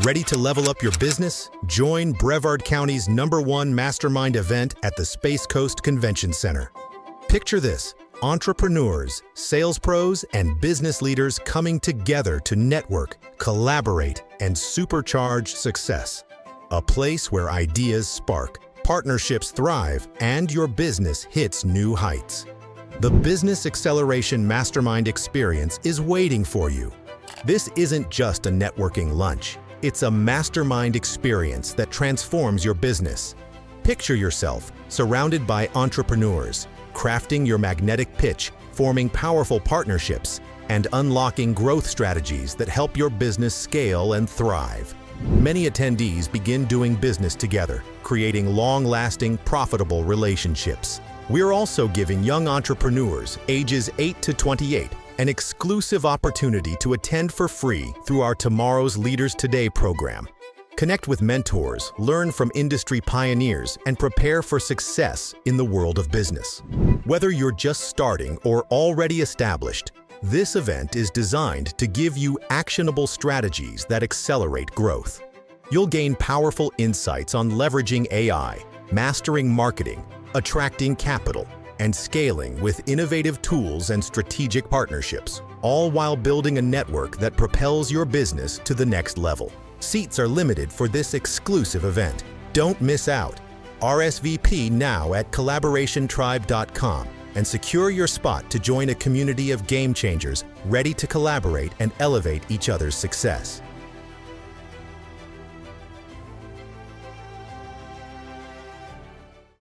Ready to level up your business? Join Brevard County's #1 mastermind event at the Space Coast Convention Center. Picture this: entrepreneurs, sales pros, and business leaders coming together to network, collaborate, and supercharge success. A place where ideas spark, partnerships thrive, and your business hits new heights. The Business Acceleration Mastermind experience is waiting for you. This isn't just a networking lunch. It's a mastermind experience that transforms your business. Picture yourself surrounded by entrepreneurs, crafting your magnetic pitch, forming powerful partnerships, and unlocking growth strategies that help your business scale and thrive. Many attendees begin doing business together, creating long-lasting, profitable relationships. We're also giving young entrepreneurs ages 8 to 28 an exclusive opportunity to attend for free through our Tomorrow's Leaders Today program. Connect with mentors, learn from industry pioneers, and prepare for success in the world of business. Whether you're just starting or already established, this event is designed to give you actionable strategies that accelerate growth. You'll gain powerful insights on leveraging AI, mastering marketing, attracting capital, and scaling with innovative tools and strategic partnerships, all while building a network that propels your business to the next level. Seats are limited for this exclusive event. Don't miss out. RSVP now at collaborationtribe.com and secure your spot to join a community of game changers ready to collaborate and elevate each other's success.